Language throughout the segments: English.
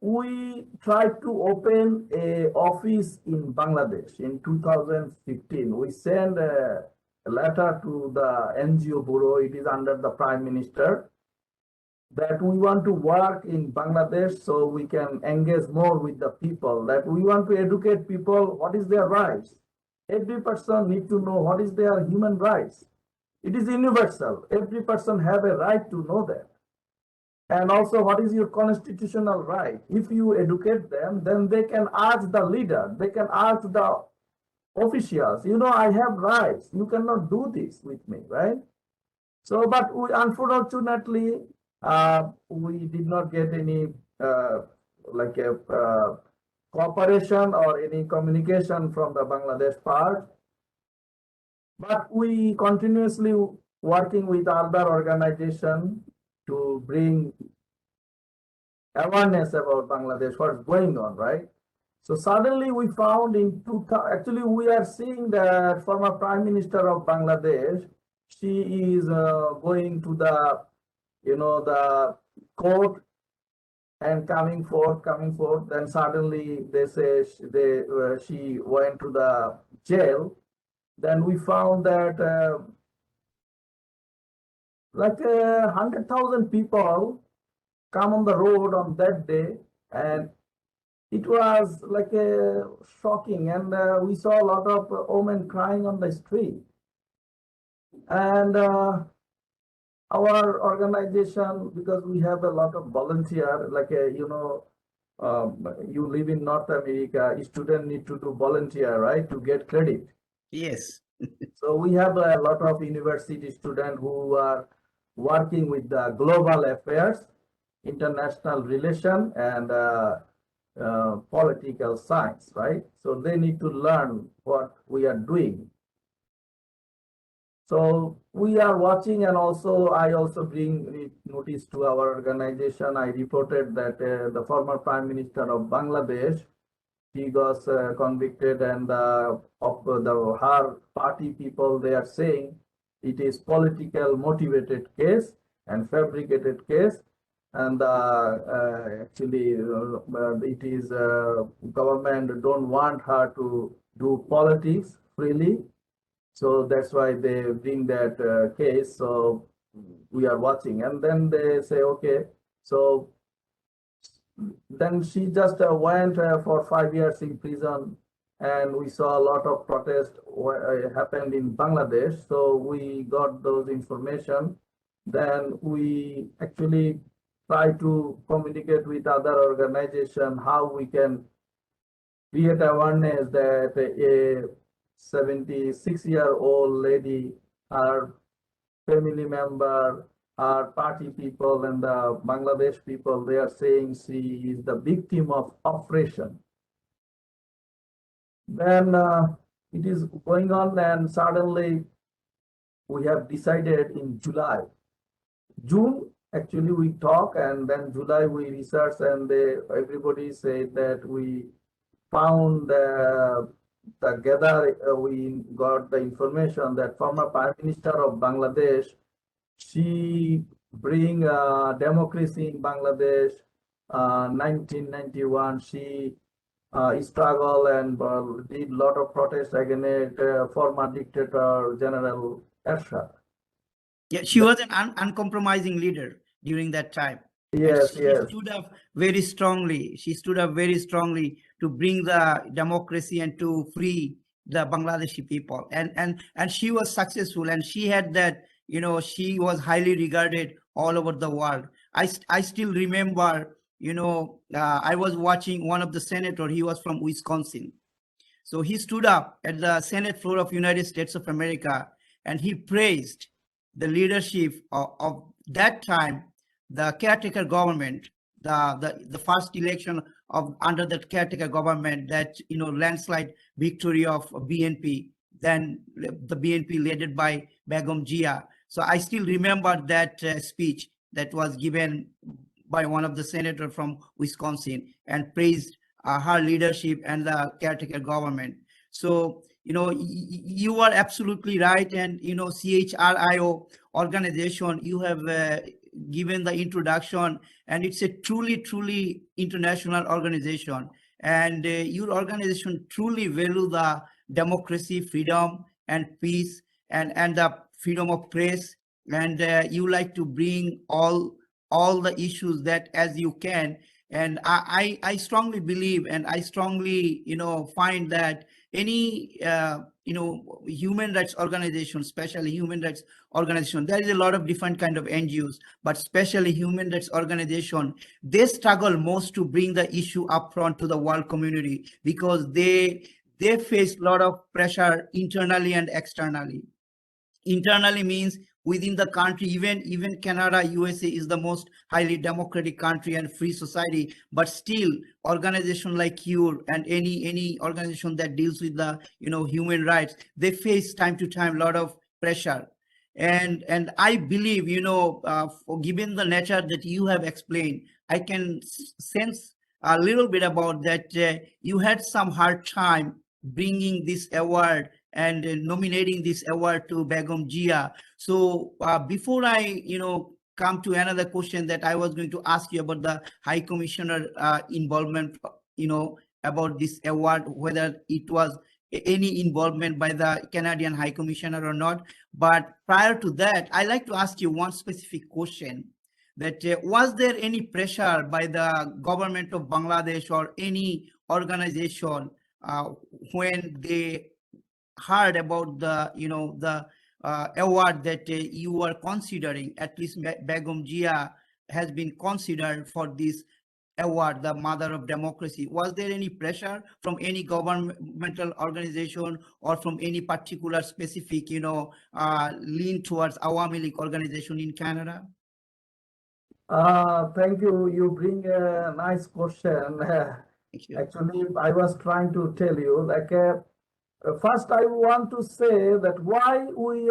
we tried to open a office in Bangladesh in 2015. We sent a letter to the NGO Bureau. It is under the Prime Minister, that we want to work in Bangladesh so we can engage more with the people, that we want to educate people what is their rights. Every person need to know what is their human rights. It is universal. Every person have a right to know that. And also, what is your constitutional right? If you educate them, then they can ask the leader, they can ask the officials, I have rights. You cannot do this with me, right? So, but we unfortunately, we did not get any cooperation or any communication from the Bangladesh part. But we continuously working with other organizations to bring awareness about Bangladesh, what's going on, right? So suddenly we found in 2000, actually we are seeing that former Prime Minister of Bangladesh, she is going to the, the court and coming forth. Then suddenly they say she went to the jail. Then we found that like 100,000 people come on the road on that day, and it was like shocking. And we saw a lot of women crying on the street. And our organization, because we have a lot of volunteer, like you live in North America, students need to do volunteer, right, to get credit. Yes. So we have a lot of university students who are working with the global affairs, international relation, and political science, right? So they need to learn what we are doing. So we are watching, and also I also bring notice to our organization. I reported that the former Prime Minister of Bangladesh, he was convicted, and her party people, they are saying it is political motivated case and fabricated case, and actually it is government don't want her to do politics freely. So that's why they bring that case. So we are watching, and then they say, okay, so then she just went for 5 years in prison, and we saw a lot of protest happened in Bangladesh. So we got those information. Then we actually try to communicate with other organizations how we can create awareness that a 76-year-old lady, her family member, our party people, and the Bangladesh people, they are saying she is the victim of oppression. Then it is going on, and suddenly we have decided in June, actually we talk, and then July we research, and everybody said that we found we got the information that former Prime Minister of Bangladesh, she bring democracy in Bangladesh. 1991, she struggled and did a lot of protests against former dictator General Ershad. Yeah, she was an uncompromising leader during that time. Yes, she yes. stood up very strongly. She stood up very strongly to bring the democracy and to free the Bangladeshi people. And she was successful, and she had that, she was highly regarded all over the world. I still remember, I was watching one of the senator. He was from Wisconsin. So he stood up at the Senate floor of United States of America, and he praised the leadership of that time, the caretaker government, the first election of under that caretaker government, that landslide victory of BNP, then the BNP led by Begum Jia. So I still remember that speech that was given by one of the senator from Wisconsin, and praised her leadership and the caretaker government. So you are absolutely right. And CHRIO organization, you have given the introduction, and it's a truly international organization. And your organization truly value the democracy, freedom, and peace, and the freedom of press. And you like to bring all the issues that as you can. And I strongly believe, and I strongly find that any human rights organization, especially human rights organization, there is a lot of different kind of NGOs, but especially human rights organization, they struggle most to bring the issue up front to the world community, because they face a lot of pressure internally and externally. Internally means within the country, even Canada, USA is the most highly democratic country and free society, but still organization like you and any organization that deals with the human rights, they face time to time a lot of pressure. And I believe, given the nature that you have explained, I can sense a little bit about that. You had some hard time bringing this award and nominating this award to Begum Jia. So before I, come to another question that I was going to ask you about the High Commissioner involvement, about this award, whether it was any involvement by the Canadian High Commissioner or not. But prior to that, I'd like to ask you one specific question. That was there any pressure by the government of Bangladesh or any organization when they heard about the award that you were considering? At least Begum Jia has been considered for this award, the Mother of Democracy. Was there any pressure from any governmental organization or from any particular specific lean towards Awami League organization in Canada? Thank you. You bring a nice question. Thank you. Actually, I was trying to tell you, like, first I want to say that why we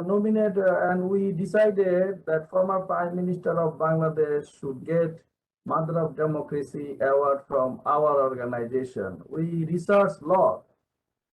nominated and we decided that former Prime Minister of Bangladesh should get Mother of Democracy award from our organization. We researched a lot,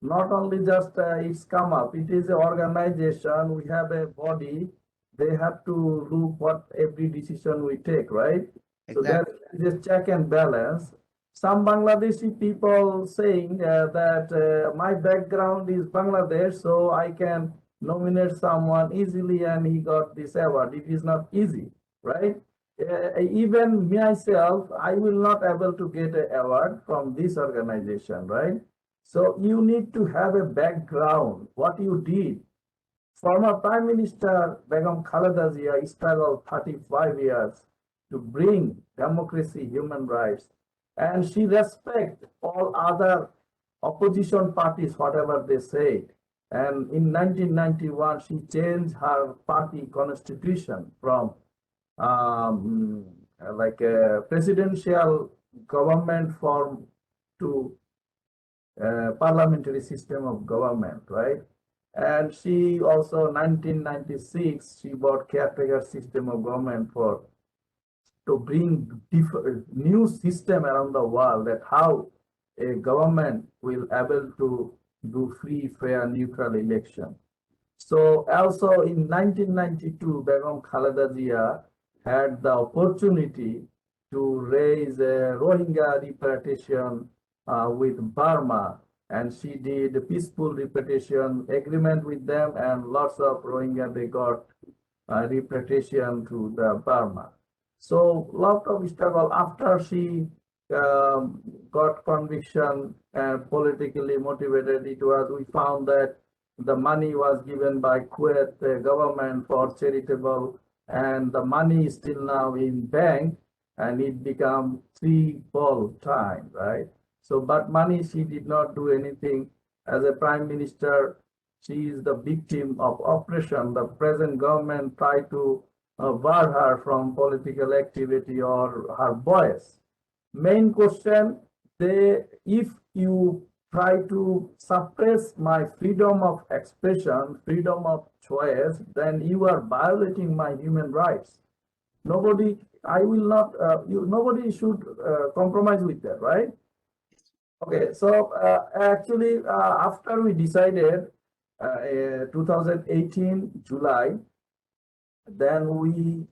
not only just it's come up. It is an organization. We have a body. They have to look what every decision we take, right? So there is a check and balance. Some Bangladeshi people saying that my background is Bangladesh, so I can nominate someone easily and he got this award. It is not easy, right? Even myself, I will not able to get an award from this organization, right? So you need to have a background, what you did. Former Prime Minister Begum Khaleda Zia struggled 35 years to bring democracy, human rights, and she respect all other opposition parties, whatever they say. And in 1991, she changed her party constitution from like a presidential government form to parliamentary system of government, right? And she also 1996 she brought caretaker system of government for to bring new system around the world, that how a government will able to do free, fair, neutral election. So also in 1992, Begum Khaleda Zia had the opportunity to raise a Rohingya repatriation with Burma, and she did a peaceful repatriation agreement with them, and lots of Rohingya they got repatriation to the Burma. So lot of struggle after she got conviction and politically motivated. It was, we found that the money was given by Kuwait government for charitable, and the money is still now in bank, and it become three-fold time, right? So, but money, she did not do anything. As a prime minister, she is the victim of oppression. The present government tried to bar her from political activity or her voice. Main question, if you try to suppress my freedom of expression, freedom of choice, then you are violating my human rights. Nobody, I will not, nobody should compromise with that, right? Okay, so actually, after we decided 2018 July, Then we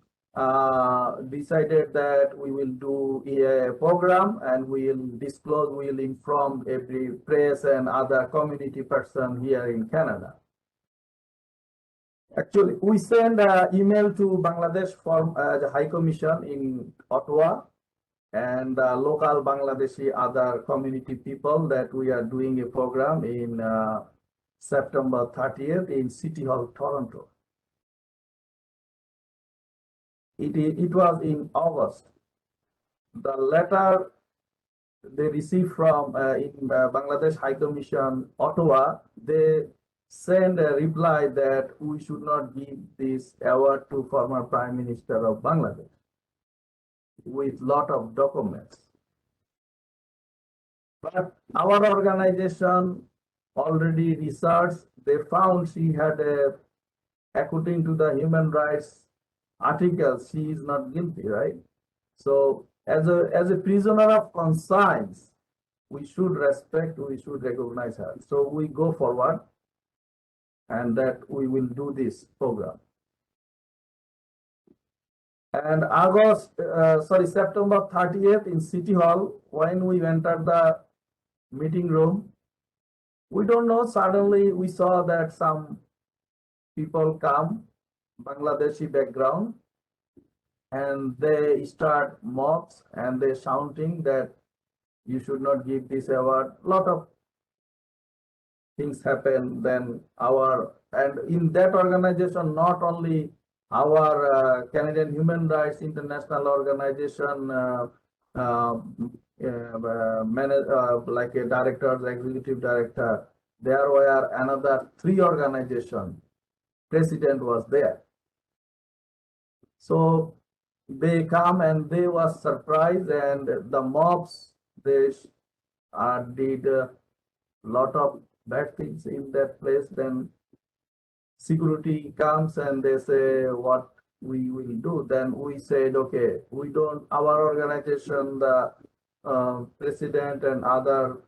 decided that we will do a program and we will disclose, we will inform every press and other community person here in Canada. Actually, we send an email to Bangladesh for the High Commission in Ottawa and local Bangladeshi other community people that we are doing a program in September 30th in City Hall, Toronto. It was in August. The letter they received from Bangladesh High Commission, Ottawa, they send a reply that we should not give this award to former Prime Minister of Bangladesh with lot of documents. But our organization already researched, they found she had according to the human rights article, she is not guilty, right? So as a prisoner of conscience, we should respect, we should recognize her. So we go forward and that we will do this program. And September 30th in City Hall, when we entered the meeting room, we don't know, suddenly we saw that some people come, Bangladeshi background, and they start mobs and they shouting that you should not give this award. Lot of things happen. Then and in that organization, not only our Canadian Human Rights International Organization like a director, executive director, there were another 3 organizations. President was there. So they come and they was surprised, and the mobs, they did a lot of bad things in that place. Then security comes and they say what we will do. Then we said, okay, we don't, our organization, the president and other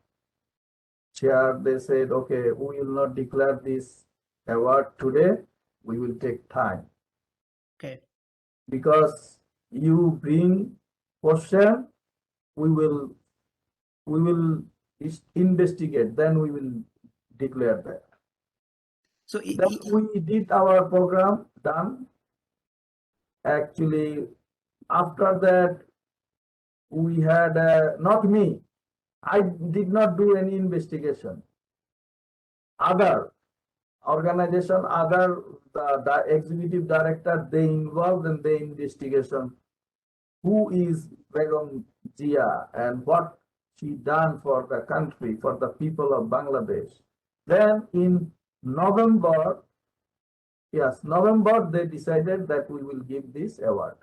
chair, they said, okay, we will not declare this award today, we will take time. Okay. Because you bring question, we will investigate, then we will declare that. So Then we did our program, done. Actually, after that, we had, not me, I did not do any investigation. Other organization, the executive director, they involved in the investigation. Who is Begum Jia and what she done for the country, for the people of Bangladesh. Then in November, they decided that we will give this award.